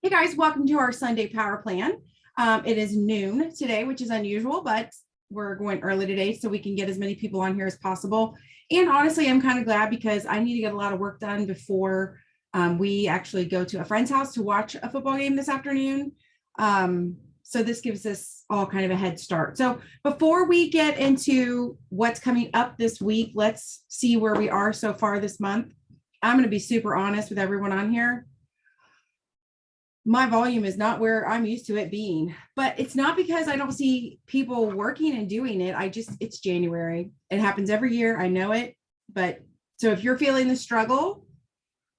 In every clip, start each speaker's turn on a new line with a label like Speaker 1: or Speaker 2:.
Speaker 1: Hey guys, welcome to our Sunday Power Plan. It is noon today, which is unusual, but we're going early today so we can get as many people on here as possible. And honestly, I'm kind of glad because I need to get a lot of work done before we actually go to a friend's house to watch a football game this afternoon. So this gives us all kind of a head start. So before we get into what's coming up this week, let's see where we are so far this month. I'm going to be super honest with everyone on here. My volume is not where I'm used to it being, but it's not because I don't see people working and doing it. It's January. It happens every year. I know it. But so if you're feeling the struggle,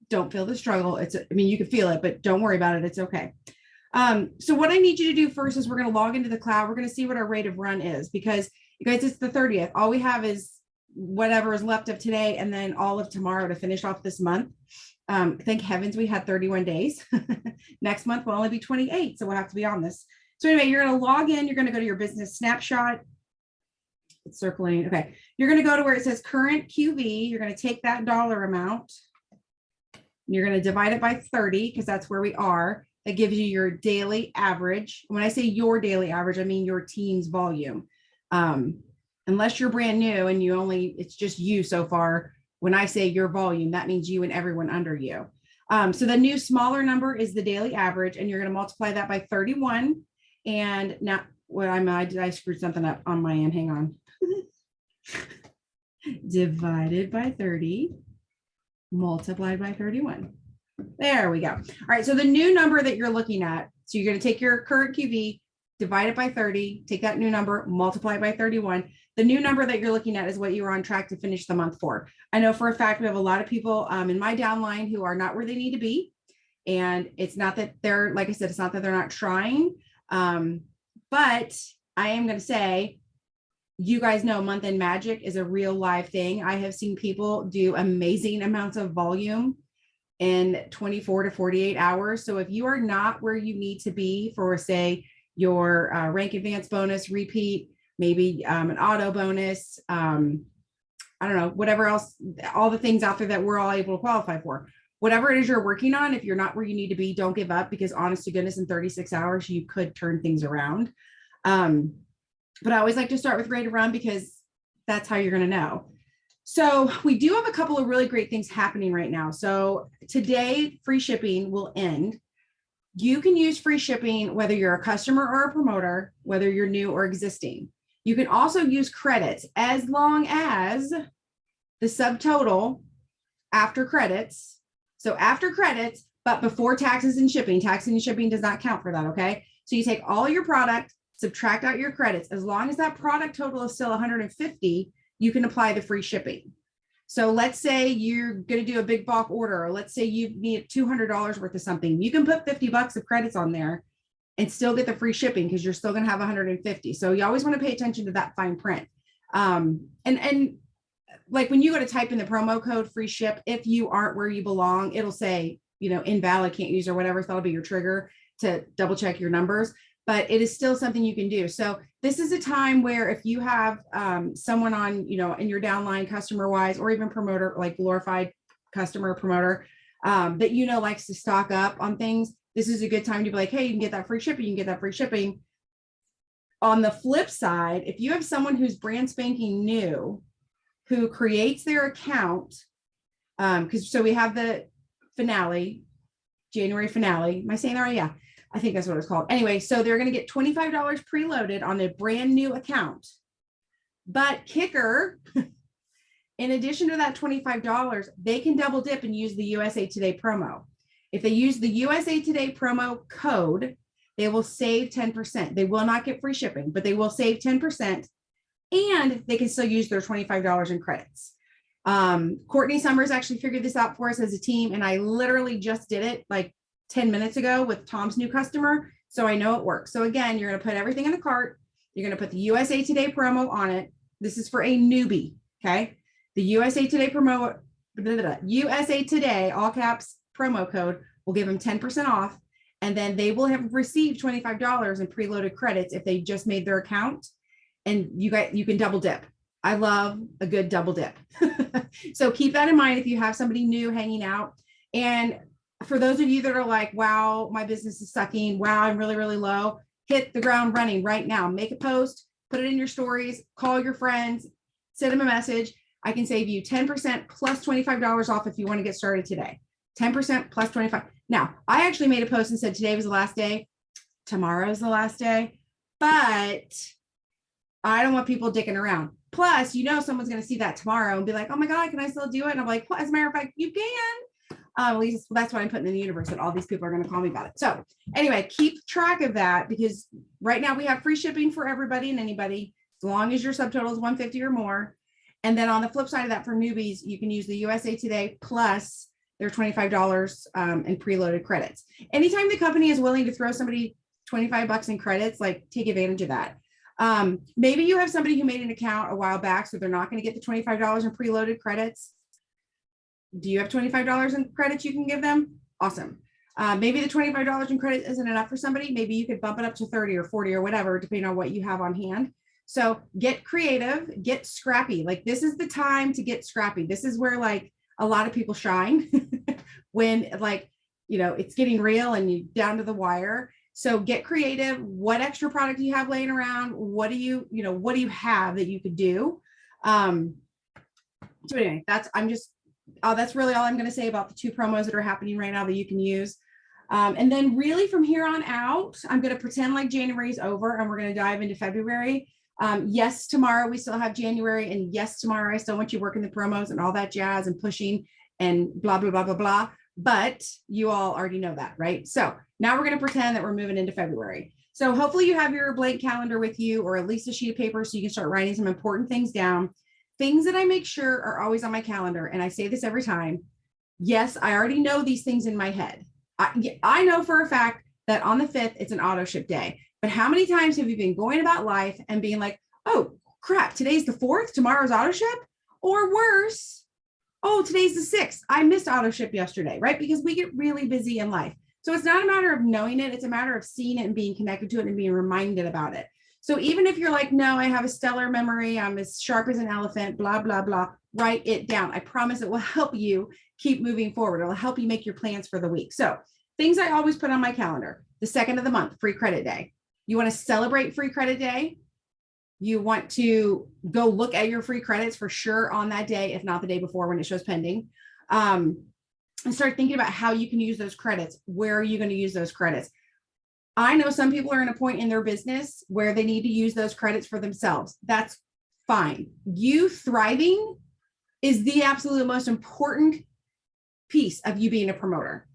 Speaker 1: don't feel the struggle. You can feel it, but don't worry about it. It's okay. So what I need you to do first is we're going to log into the cloud. We're going to see what our rate of run is because you guys, it's the 30th. All we have is whatever is left of today and then all of tomorrow to finish off this month. Thank heavens we had 31 days. Next month will only be 28, so we'll have to be on this. So anyway, you're going to log in. You're going to go to your business snapshot. It's circling. Okay. You're going to go to where it says current QV. You're going to take that dollar amount. You're going to divide it by 30 because that's where we are. That gives you your daily average. When I say your daily average, I mean your team's volume. Unless you're brand new and it's just you so far. When I say your volume, that means you and everyone under you. So the new smaller number is the daily average, and you're going to multiply that by 31. And now, I screwed something up on my end. Hang on. Divided by 30, multiplied by 31. There we go. All right. So the new number that you're looking at, so you're going to take your current QV, divide it by 30, take that new number, multiply it by 31. The new number that you're looking at is what you're on track to finish the month for. I know for a fact we have a lot of people in my downline who are not where they need to be. And it's not that they're, like I said, it's not that they're not trying. But I am going to say, you guys know month end magic is a real live thing. I have seen people do amazing amounts of volume in 24 to 48 hours. So if you are not where you need to be for, say, your rank advance bonus repeat, maybe an auto bonus, I don't know, whatever else, all the things out there that we're all able to qualify for. Whatever it is you're working on, if you're not where you need to be, don't give up because honest to goodness, in 36 hours, you could turn things around. But I always like to start with rate of run because that's how you're going to know. So we do have a couple of really great things happening right now. So today, free shipping will end. You can use free shipping whether you're a customer or a promoter, whether you're new or existing. You can also use credits as long as the subtotal after credits. So after credits, but before taxes and shipping. Taxes and shipping does not count for that, okay? So you take all your product, subtract out your credits. As long as that product total is still 150, you can apply the free shipping. So let's say you're going to do a big bulk order, or let's say you need $200 worth of something. You can put $50 of credits on there and still get the free shipping because you're still going to have 150. So you always want to pay attention to that fine print. And like when you go to type in the promo code free ship, if you aren't where you belong, it'll say, invalid, can't use or whatever. So that'll be your trigger to double check your numbers, but it is still something you can do. So this is a time where if you have someone on, in your downline customer wise, or even promoter, like glorified customer promoter that, likes to stock up on things, this is a good time to be like, hey, you can get that free shipping. You can get that free shipping. On the flip side, if you have someone who's brand spanking new, who creates their account, so we have the finale, January finale. Am I saying that right? Yeah, I think that's what it's called. Anyway, so they're going to get $25 preloaded on a brand new account. But kicker, in addition to that $25, they can double dip and use the USA Today promo. If they use the USA Today promo code, they will save 10%. They will not get free shipping, but they will save 10%, and they can still use their $25 in credits. Courtney Summers actually figured this out for us as a team, and I literally just did it like 10 minutes ago with Tom's new customer, so I know it works. So again, you're going to put everything in the cart. You're going to put the USA Today promo on it. This is for a newbie, okay? The USA Today promo, USA Today, all caps, promo code will give them 10% off, and then they will have received $25 in preloaded credits if they just made their account, and you can double dip. I love a good double dip. So keep that in mind if you have somebody new hanging out. And for those of you that are like, wow, my business is sucking. Wow, I'm really, really low. Hit the ground running right now. Make a post, put it in your stories, call your friends, send them a message. I can save you 10% plus $25 off if you want to get started today. 10% plus 25. Now, I actually made a post and said today was the last day. Tomorrow's the last day, but I don't want people dicking around. Plus, someone's going to see that tomorrow and be like, oh my God, can I still do it? And I'm like, well, as a matter of fact, you can. At least that's what I'm putting in the universe, that all these people are going to call me about it. So anyway, keep track of that, because right now we have free shipping for everybody and anybody, as long as your subtotal is 150 or more. And then on the flip side of that, for newbies, you can use the USA Today plus their $25 in preloaded credits. Anytime the company is willing to throw somebody $25 in credits, like, take advantage of that. Maybe you have somebody who made an account a while back, so they're not going to get the $25 in preloaded credits. Do you have $25 in credits you can give them? Awesome. Maybe the $25 in credit isn't enough for somebody. Maybe you could bump it up to 30 or 40 or whatever, depending on what you have on hand. So get creative, get scrappy. Like, this is the time to get scrappy. This is where, like, a lot of people shine when, like, it's getting real and you down to the wire. So get creative. What extra product do you have laying around? What do you have that you could do? So anyway, that's really all I'm going to say about the 2 promos that are happening right now that you can use. And then really from here on out, I'm going to pretend like January is over and we're going to dive into February. Yes, tomorrow we still have January, and yes, tomorrow I still want you working the promos and all that jazz and pushing and blah, blah, blah, blah, blah. But you all already know that, right? So now we're going to pretend that we're moving into February. So hopefully you have your blank calendar with you, or at least a sheet of paper, so you can start writing some important things down. Things that I make sure are always on my calendar. And I say this every time. Yes, I already know these things in my head. I know for a fact that on the 5th, it's an auto ship day. But how many times have you been going about life and being like, oh, crap, today's the 4th, tomorrow's auto ship? Or worse, oh, today's the 6th. I missed auto ship yesterday, right? Because we get really busy in life. So it's not a matter of knowing it. It's a matter of seeing it and being connected to it and being reminded about it. So even if you're like, no, I have a stellar memory, I'm as sharp as an elephant, blah, blah, blah, write it down. I promise it will help you keep moving forward. It'll help you make your plans for the week. So things I always put on my calendar: the 2nd of the month, free credit day. You want to celebrate free credit day. You want to go look at your free credits for sure on that day, if not the day before when it shows pending. And start thinking about how you can use those credits. Where are you going to use those credits? I know some people are in a point in their business where they need to use those credits for themselves. That's fine. You thriving is the absolute most important piece of you being a promoter.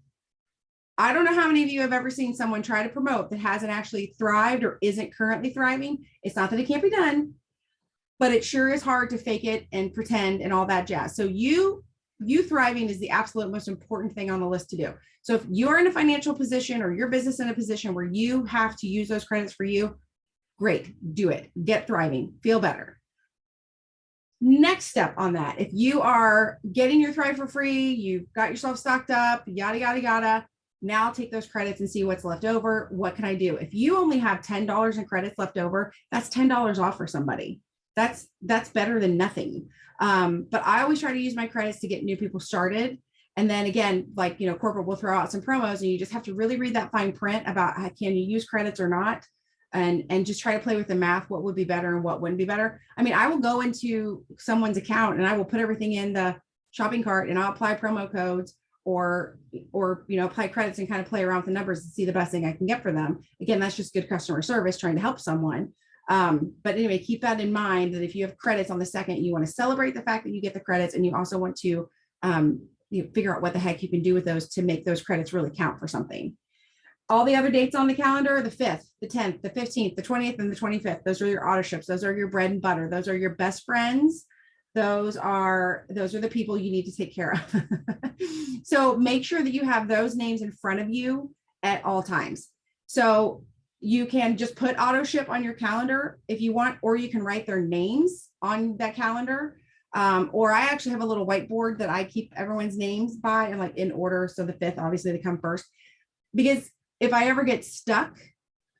Speaker 1: I don't know how many of you have ever seen someone try to promote that hasn't actually thrived or isn't currently thriving. It's not that it can't be done, but it sure is hard to fake it and pretend and all that jazz. So you thriving is the absolute most important thing on the list to do. So if you're in a financial position or your business in a position where you have to use those credits for you, great, do it. Get thriving, feel better. Next step on that, if you are getting your Thrive for free, you've got yourself stocked up, yada, yada, yada. Now take those credits and see what's left over. What can I do? If you only have $10 in credits left over, that's $10 off for somebody. That's better than nothing. But I always try to use my credits to get new people started. And then again, like, corporate will throw out some promos and you just have to really read that fine print about how, can you use credits or not? And just try to play with the math, what would be better and what wouldn't be better. I mean, I will go into someone's account and I will put everything in the shopping cart and I'll apply promo codes or apply credits and kind of play around with the numbers to see the best thing I can get for them. Again, that's just good customer service, trying to help someone. But anyway, keep that in mind, that if you have credits on the 2nd, you want to celebrate the fact that you get the credits, and you also want to figure out what the heck you can do with those to make those credits really count for something. All the other dates on the calendar: the 5th, the 10th, the 15th, the 20th, and the 25th. Those are your auto ships. Those are your bread and butter. Those are your best friends. Those are the people you need to take care of. So make sure that you have those names in front of you at all times. So you can just put auto ship on your calendar if you want, or you can write their names on that calendar. Or I actually have a little whiteboard that I keep everyone's names by, and like in order. So the 5th, obviously, they come first, because if I ever get stuck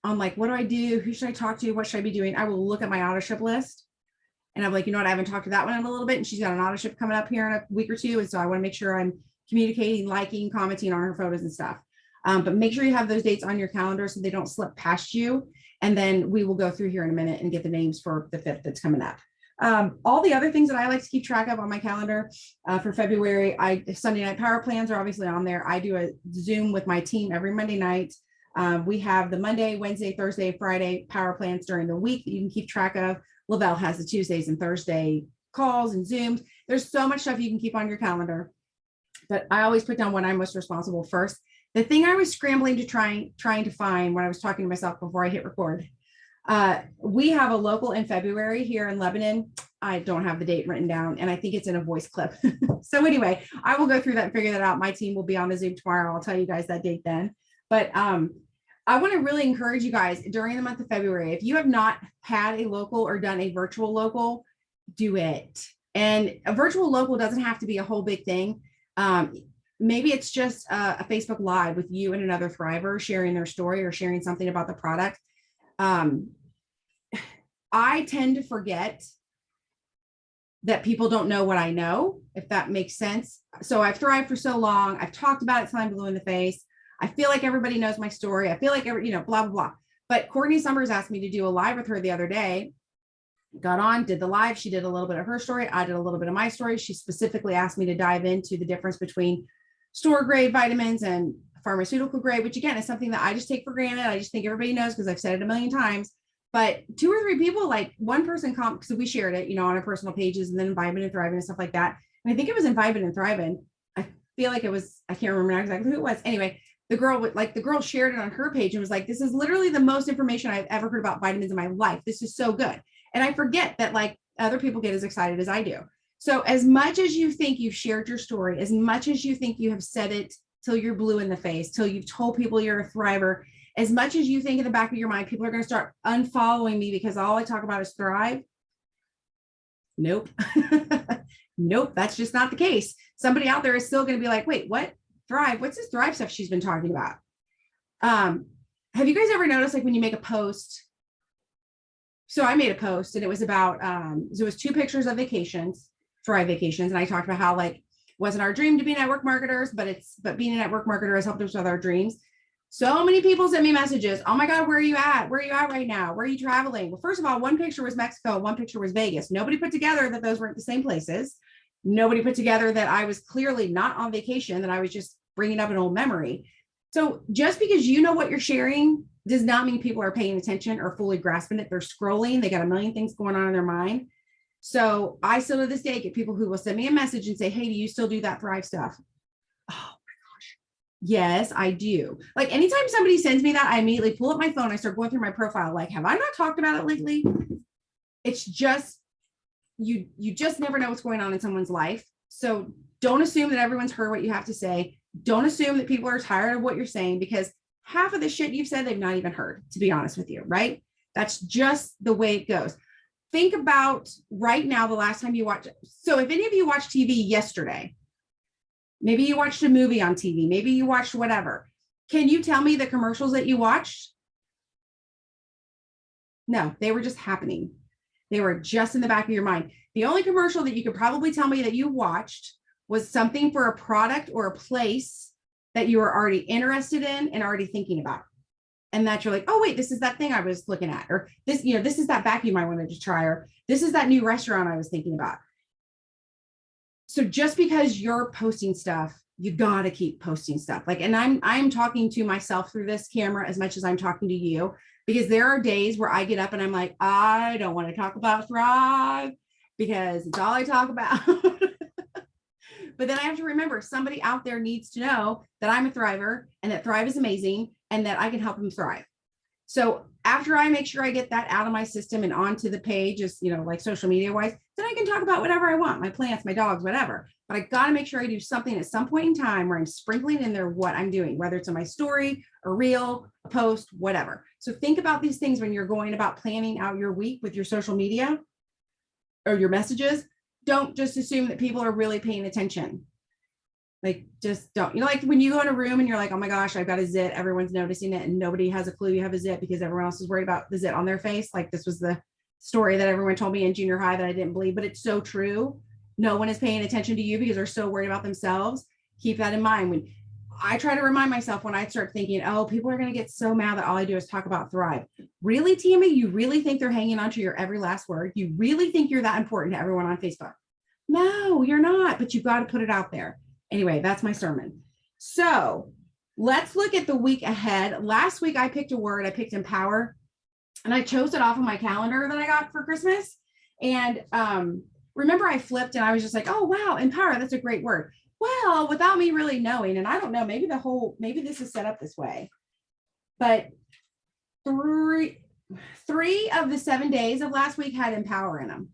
Speaker 1: on like, what do I do? Who should I talk to? What should I be doing? I will look at my auto ship list and I'm like, I haven't talked to that one in a little bit. And she's got an auto ship coming up here in a week or two. And so I want to make sure I'm communicating, liking, commenting on her photos and stuff. But make sure you have those dates on your calendar so they don't slip past you. And then we will go through here in a minute and get the names for the 5th that's coming up. All the other things that I like to keep track of on my calendar for February, Sunday night power plans are obviously on there. I do a Zoom with my team every Monday night. We have the Monday, Wednesday, Thursday, Friday power plans during the week that you can keep track of. Lavelle has the Tuesdays and Thursday calls and Zooms. There's so much stuff you can keep on your calendar, but I always put down what I'm most responsible first. The thing I was scrambling to trying to find when I was talking to myself before I hit record, we have a local in February here in Lebanon. I don't have the date written down, and I think it's in a voice clip. So anyway, I will go through that and figure that out. My team will be on the Zoom tomorrow. I'll tell you guys that date then. But I want to really encourage you guys during the month of February, if you have not had a local or done a virtual local, do it. And a virtual local doesn't have to be a whole big thing. Maybe it's just a Facebook Live with you and another Thriver sharing their story or sharing something about the product. I tend to forget that people don't know what I know, if that makes sense. So I've thrived for so long. I've talked about it till I'm blue in the face. I feel like everybody knows my story. I feel like blah, blah, blah. But Courtney Summers asked me to do a live with her the other day. Got on, did the live. She did a little bit of her story. I did a little bit of my story. She specifically asked me to dive into the difference between store grade vitamins and pharmaceutical grade, which again is something that I just take for granted. I just think everybody knows because I've said it a million times. But 2 or 3 people, like one person, because we shared it, on our personal pages, and then in Vibin and Thriving and stuff like that. And I think it was in Vibin and Thriving. I feel like it was, I can't remember exactly who it was. Anyway, the girl shared it on her page and was like, this is literally the most information I've ever heard about vitamins in my life. This is so good. And I forget that like other people get as excited as I do. So as much as you think you've shared your story, as much as you think you have said it till you're blue in the face, till you've told people you're a thriver, as much as you think in the back of your mind, people are going to start unfollowing me because all I talk about is thrive. Nope. Nope. That's just not the case. Somebody out there is still going to be like, wait, what? Thrive? What's this thrive stuff she's been talking about? Have you guys ever noticed, like when you make a post? So I made a post and it was about, so it was 2 pictures of vacations, Thrive vacations. And I talked about how like, wasn't our dream to be network marketers, but being a network marketer has helped us with our dreams. So many people sent me messages. Oh my God, where are you at? Where are you at right now? Where are you traveling? Well, first of all, one picture was Mexico, one picture was Vegas. Nobody put together that those weren't the same places. Nobody put together that I was clearly not on vacation, that I was just bringing up an old memory. So just because you know what you're sharing does not mean people are paying attention or fully grasping it. They're scrolling. They got a million things going on in their mind. So I still to this day get people who will send me a message and say, hey, do you still do that Thrive stuff? Oh, yes, I do. Like anytime somebody sends me that, I immediately pull up my phone. I start going through my profile. Like, have I not talked about it lately? It's just, you just never know what's going on in someone's life. So don't assume that everyone's heard what you have to say. Don't assume that people are tired of what you're saying, because half of the shit you've said, they've not even heard, to be honest with you, right? That's just the way it goes. Think about right now, the last time you watched. So if any of you watched TV yesterday, maybe you watched a movie on TV, maybe you watched whatever. Can you tell me the commercials that you watched? No, they were just happening. They were just in the back of your mind. The only commercial that you could probably tell me that you watched was something for a product or a place that you were already interested in and already thinking about. And that you're like, oh, wait, this is that thing I was looking at, or this, this is that vacuum I wanted to try, or this is that new restaurant I was thinking about. So just because you're posting stuff, you got to keep posting stuff. Like, and I'm talking to myself through this camera as much as I'm talking to you, because there are days where I get up and I'm like, I don't want to talk about Thrive because it's all I talk about. But then I have to remember somebody out there needs to know that I'm a thriver and that Thrive is amazing and that I can help them thrive. So after I make sure I get that out of my system and onto the page, just, like social media wise, then I can talk about whatever I want, my plants, my dogs, whatever. But I got to make sure I do something at some point in time where I'm sprinkling in there what I'm doing, whether it's in my story, a reel, a post, whatever. So think about these things when you're going about planning out your week with your social media or your messages. Don't just assume that people are really paying attention. Like, just don't, like when you go in a room and you're like, oh my gosh, I've got a zit, everyone's noticing it and nobody has a clue you have a zit because everyone else is worried about the zit on their face. Like, this was the story that everyone told me in junior high that I didn't believe, but it's so true. No one is paying attention to you because they're so worried about themselves. keep that in mind. When I try to remind myself, when I start thinking, oh, people are going to get so mad that all I do is talk about Thrive. Really, Tammy, you really think they're hanging on to your every last word? You really think you're that important to everyone on Facebook? No, you're not, but you've got to put it out there. Anyway, that's my sermon. So let's look at the week ahead. Last week, I picked a word. I picked empower, and I chose it off of my calendar that I got for Christmas. And remember, I flipped and I was just like, oh, wow, empower. That's a great word. Well, without me really knowing, and I don't know, maybe this is set up this way, but three of the 7 days of last week had empower in them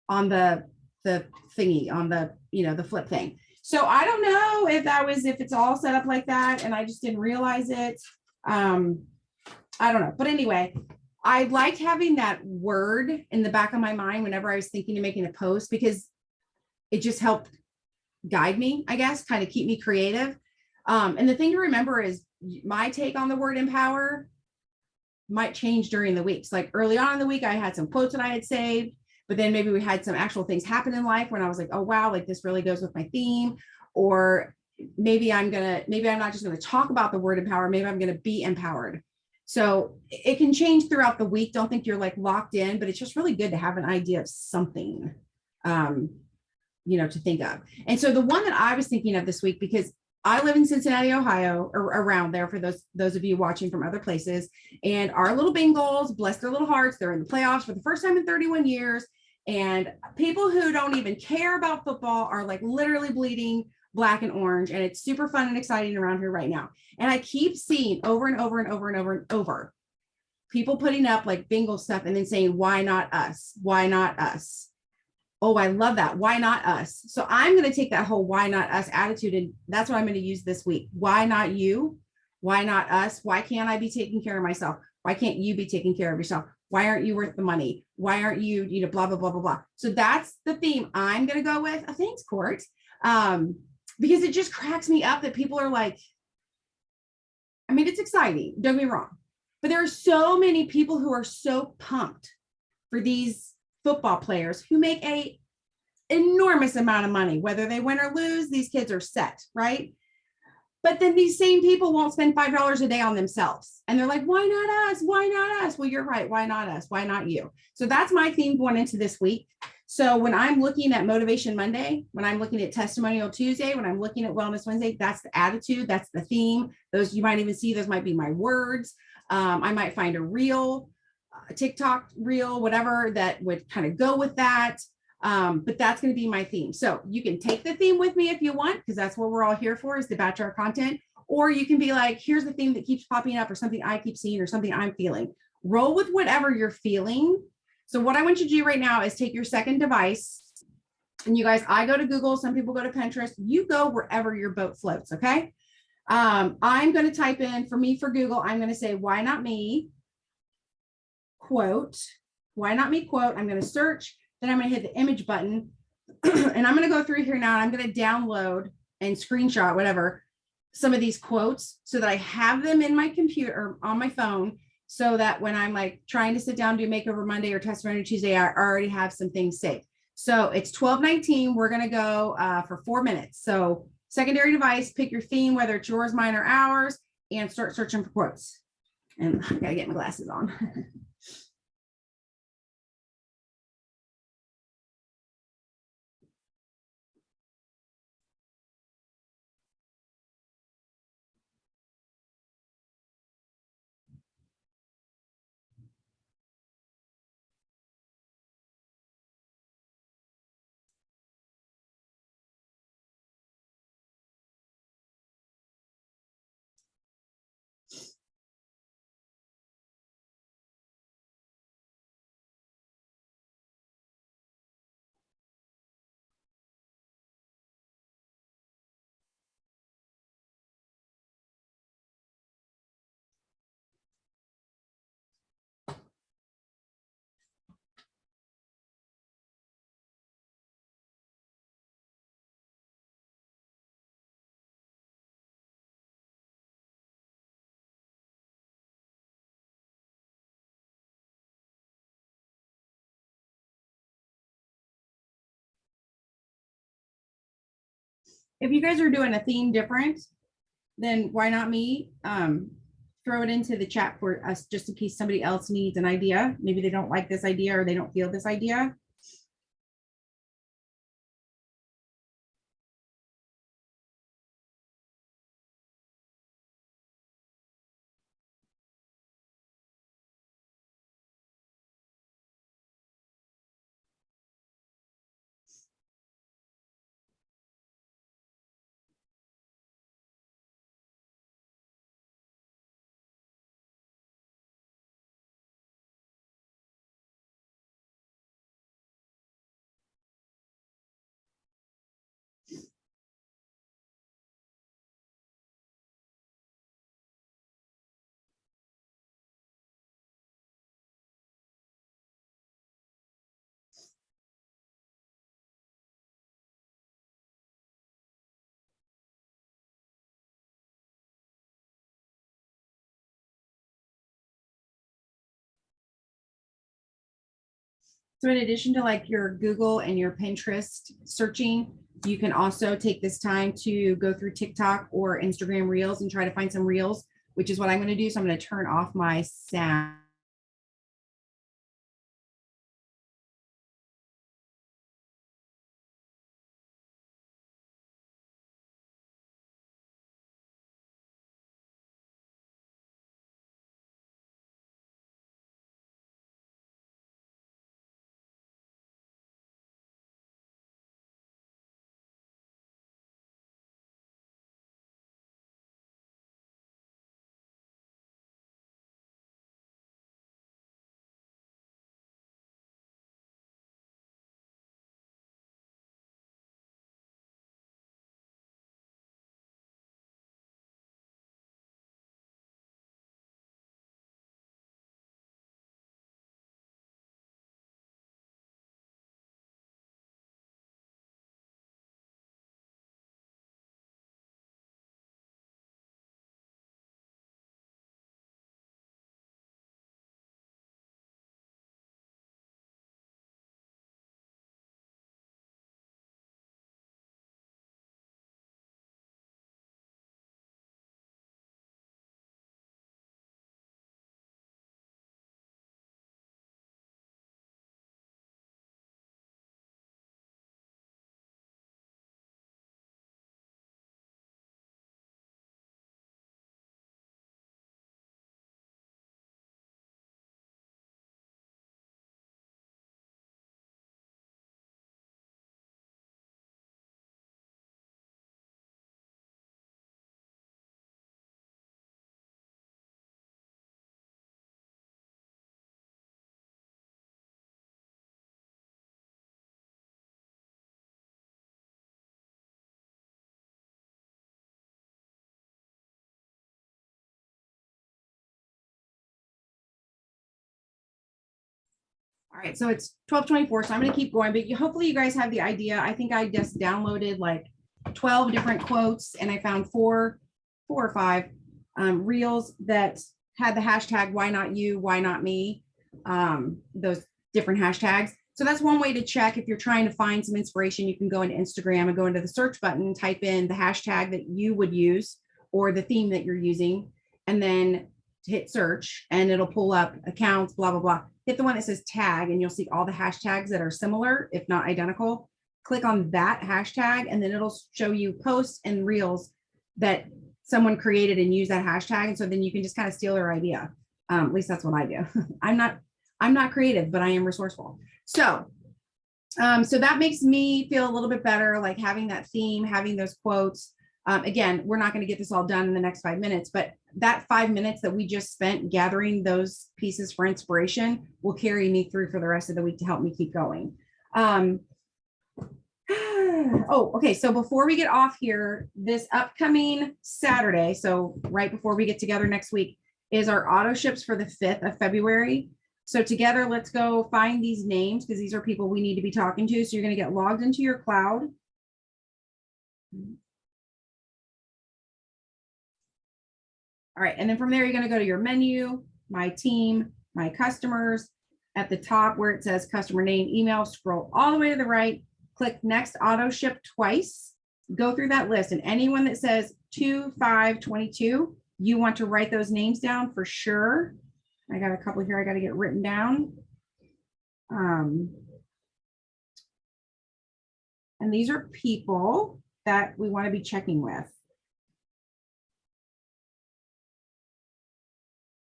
Speaker 1: on the thingy, on the, the flip thing. So I don't know if it's all set up like that and I just didn't realize it. I don't know. But anyway, I liked having that word in the back of my mind whenever I was thinking of making a post, because it just helped guide me, I guess, kind of keep me creative. And the thing to remember is my take on the word empower might change during the weeks. Like early on in the week, I had some quotes that I had saved, but then maybe we had some actual things happen in life when I was like, oh, wow, like this really goes with my theme. Or maybe I'm not just going to talk about the word empower. Maybe I'm going to be empowered. So it can change throughout the week. Don't think you're like locked in, but it's just really good to have an idea of something, to think of. And so the one that I was thinking of this week, because I live in Cincinnati, Ohio, or around there for those of you watching from other places. And our little Bengals, bless their little hearts, they're in the playoffs for the first time in 31 years. And people who don't even care about football are like literally bleeding black and orange. And it's super fun and exciting around here right now. And I keep seeing over and over and over and over and over people putting up like Bengal stuff and then saying, why not us? Why not us? Oh, I love that. Why not us? So I'm going to take that whole why not us attitude, and that's what I'm going to use this week. Why not you? Why not us? Why can't I be taking care of myself? Why can't you be taking care of yourself? Why aren't you worth the money? Why aren't you, blah, blah, blah, blah, blah. So that's the theme I'm going to go with. Thanks, Court. Because it just cracks me up that people are like, I mean, it's exciting. Don't get me wrong. But there are so many people who are so pumped for these football players who make a enormous amount of money. Whether they win or lose, these kids are set, right? But then these same people won't spend $5 a day on themselves. And they're like, why not us? Why not us? Well, you're right. Why not us? Why not you? So that's my theme going into this week. So when I'm looking at Motivation Monday, when I'm looking at Testimonial Tuesday, when I'm looking at Wellness Wednesday, that's the attitude, that's the theme. Those you might even see, those might be my words. I might find a reel, a TikTok reel, whatever that would kind of go with that. But that's going to be my theme. So you can take the theme with me if you want, because that's what we're all here for, is to batch our content. Or you can be like, here's the theme that keeps popping up, or something I keep seeing, or something I'm feeling. Roll with whatever you're feeling. So what I want you to do right now is take your second device. And you guys, I go to Google, some people go to Pinterest. You go wherever your boat floats, okay? I'm going to type in, for Google, I'm going to say, why not me? Quote. Why not me? Quote. I'm going to search. Then I'm going to hit the image button. And I'm going to go through here now. And I'm going to download and screenshot, whatever, some of these quotes so that I have them in my computer or on my phone, so that when I'm like trying to sit down, do Makeover Monday or Testimony Tuesday, I already have some things saved. So it's 12:19. We're going to go for 4 minutes. So secondary device, pick your theme, whether it's yours, mine, or ours, and start searching for quotes. And I got to get my glasses on. If you guys are doing a theme different, then why not me? Throw it into the chat for us just in case somebody else needs an idea. Maybe they don't like this idea or they don't feel this idea. So in addition to like your Google and your Pinterest searching, you can also take this time to go through TikTok or Instagram Reels and try to find some Reels, which is what I'm going to do. So I'm going to turn off my sound. All right, so it's 12:24, so I'm going to keep going, but hopefully you guys have the idea. I think I just downloaded like 12 different quotes and I found four or five reels that had the hashtag why not you, why not me, those different hashtags. So that's one way to check. If you're trying to find some inspiration, you can go into Instagram and go into the search button, type in the hashtag that you would use or the theme that you're using, and then hit search and it'll pull up accounts, blah, blah, blah. Hit the one that says tag and you'll see all the hashtags that are similar, if not identical. Click on that hashtag and then it'll show you posts and reels that someone created and use that hashtag. And so then you can just kind of steal their idea. At least that's what I do. I'm not creative, but I am resourceful. So that makes me feel a little bit better, like having that theme, having those quotes. Again, we're not going to get this all done in the next 5 minutes, but that 5 minutes that we just spent gathering those pieces for inspiration will carry me through for the rest of the week to help me keep going. Oh, okay. So before we get off here, this upcoming Saturday, so right before we get together next week, is our auto ships for the 5th of February. So together, let's go find these names because these are people we need to be talking to. So you're going to get logged into your cloud. All right, and then from there, you're going to go to your menu, my team, my customers. At the top where it says customer name, email, scroll all the way to the right, click next auto ship twice. go through that list, and anyone that says 2/5/22, you want to write those names down for sure. I got a couple here I got to get written down. And these are people that we want to be checking with.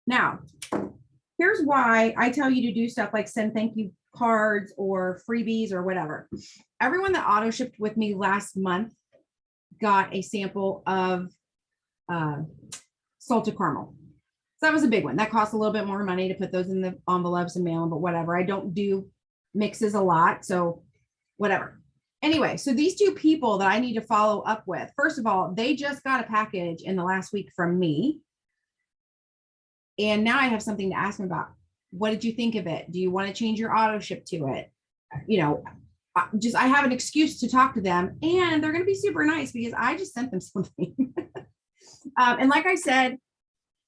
Speaker 1: Now, here's why I tell you to do stuff like send thank you cards or freebies or whatever. Everyone that auto shipped with me last month got a sample of salted caramel. So that was a big one. That costs a little bit more money to put those in the envelopes and mail them, but whatever. I don't do mixes a lot, so whatever. Anyway, so these two people that I need to follow up with, first of all, they just got a package in the last week from me. And now I have something to ask them about. What did you think of it? Do you want to change your auto ship to it? You know, I have an excuse to talk to them, and they're going to be super nice because I just sent them something. And like I said,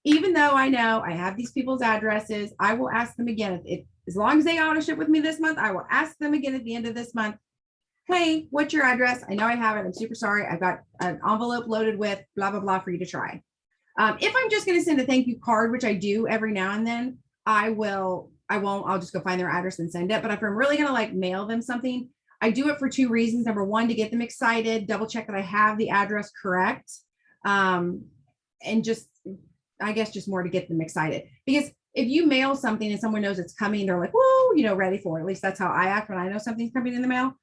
Speaker 1: even though I know I have these people's addresses, I will ask them again. As long as they auto ship with me this month, I will ask them again at the end of this month. Hey, what's your address? I know I have it. I'm super sorry. I've got an envelope loaded with blah, blah, blah for you to try. If I'm just going to send a thank you card, which I do every now and then, I'll just go find their address and send it. But if I'm really going to like mail them something, I do it for two reasons. Number one, to get them excited, double check that I have the address correct. And just, I guess, just more to get them excited. Because if you mail something and someone knows it's coming, they're like, whoa, you know, ready for it. At least that's how I act when I know something's coming in the mail.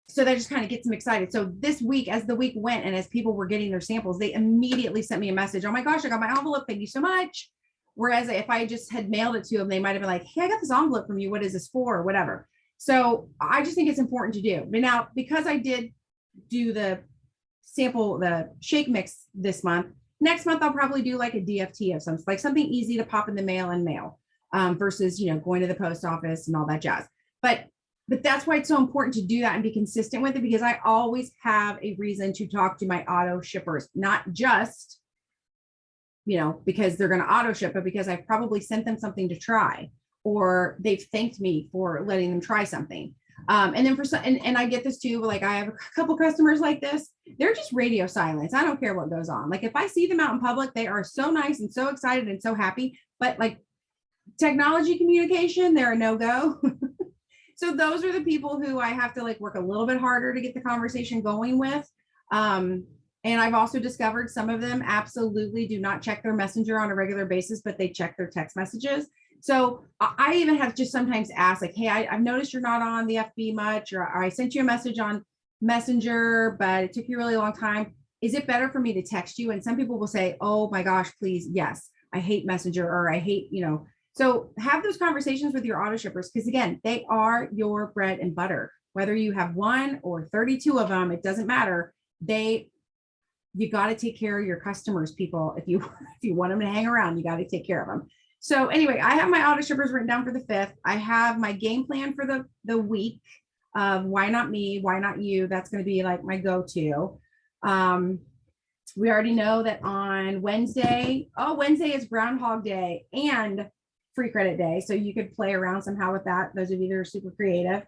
Speaker 1: So that just kind of gets them excited. So this week, as the week went and as people were getting their samples, they immediately sent me a message. Oh my gosh, I got my envelope. Thank you so much. Whereas if I just had mailed it to them, they might have been like, hey, I got this envelope from you. What is this for? Or whatever. So I just think it's important to do. But now, because I did do the sample, the shake mix this month, next month, I'll probably do like a DFT of some, like something easy to pop in the mail and mail versus, you know, going to the post office and all that jazz. But that's why it's so important to do that and be consistent with it, because I always have a reason to talk to my auto shippers, not just, you know, because they're going to auto ship, but because I've probably sent them something to try, or they've thanked me for letting them try something. And then for some, and I get this too, like I have a couple customers like this, they're just radio silence. I don't care what goes on. Like if I see them out in public, they are so nice and so excited and so happy, but like technology communication, they're a no-go. So those are the people who I have to like work a little bit harder to get the conversation going with. And I've also discovered some of them absolutely do not check their messenger on a regular basis, but they check their text messages. So I even have just sometimes asked like, hey, I've noticed you're not on the FB much, or I sent you a message on Messenger, but it took you a really long time. Is it better for me to text you? And some people will say, oh my gosh, please, yes, I hate Messenger, or I hate, you know. So have those conversations with your auto shippers, because again, they are your bread and butter. Whether you have one or 32 of them, it doesn't matter. You got to take care of your customers, people. If you want them to hang around, you got to take care of them. So anyway, I have my auto shippers written down for the 5th. I have my game plan for the week of why not me, why not you? That's going to be like my go-to. We already know that on Wednesday is Groundhog Day and free credit day. So you could play around somehow with that. Those of you that are super creative.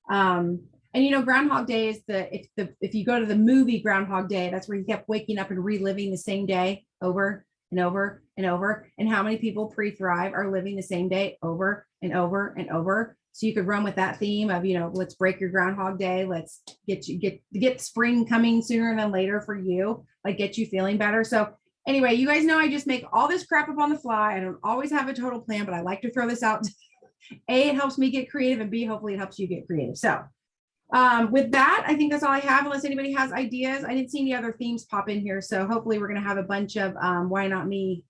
Speaker 1: And you know, Groundhog Day is if you go to the movie Groundhog Day, that's where you kept waking up and reliving the same day over and over and over. And how many people pre-Thrive are living the same day over and over and over. So you could run with that theme of, you know, let's break your Groundhog Day. Let's get spring coming sooner than later for you, like get you feeling better. So anyway, you guys know I just make all this crap up on the fly. I don't always have a total plan, but I like to throw this out. A, it helps me get creative, and B, hopefully it helps you get creative. So with that, I think that's all I have, unless anybody has ideas. I didn't see any other themes pop in here. So hopefully we're going to have a bunch of why not me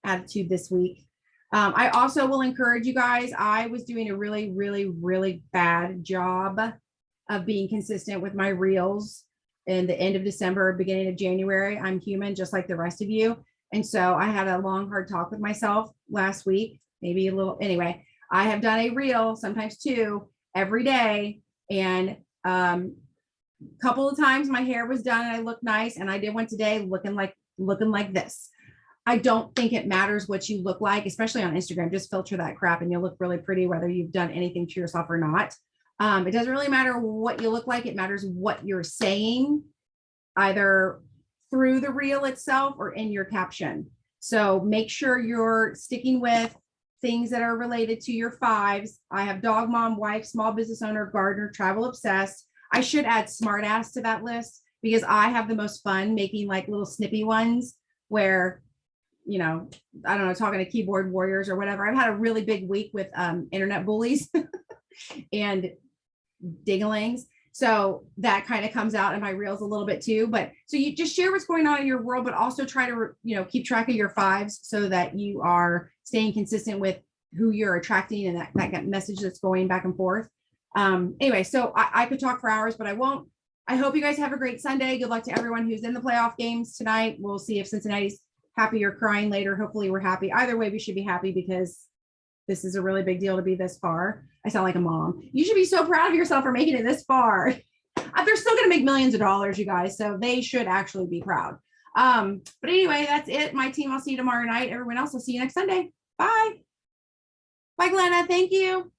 Speaker 1: attitude this week. I also will encourage you guys. I was doing a really, really, really bad job of being consistent with my reels in the end of December, beginning of January. I'm human, just like the rest of you. And so I had a long, hard talk with myself last week, maybe a little. Anyway, I have done a reel, sometimes two, every day. And a couple of times my hair was done and I looked nice. And I did one today looking like this. I don't think it matters what you look like, especially on Instagram. Just filter that crap and you'll look really pretty, whether you've done anything to yourself or not. It doesn't really matter what you look like. It matters what you're saying, either through the reel itself or in your caption. So make sure you're sticking with things that are related to your fives. I have dog mom, wife, small business owner, gardener, travel obsessed. I should add smart ass to that list because I have the most fun making like little snippy ones where, you know, I don't know, talking to keyboard warriors or whatever. I've had a really big week with internet bullies and dinglings. So that kind of comes out in my reels a little bit too. But so you just share what's going on in your world, but also try to, you know, keep track of your fives so that you are staying consistent with who you're attracting and that message that's going back and forth. Anyway, so I could talk for hours, but I won't. I hope you guys have a great Sunday. Good luck to everyone who's in the playoff games tonight. We'll see if Cincinnati's happy or crying later. Hopefully we're happy. Either way, we should be happy because this is a really big deal to be this far. I sound like a mom. You should be so proud of yourself for making it this far. They're still going to make millions of dollars, you guys. So they should actually be proud. But anyway, that's it. My team, I'll see you tomorrow night. Everyone else, I'll see you next Sunday. Bye. Bye, Glenna. Thank you.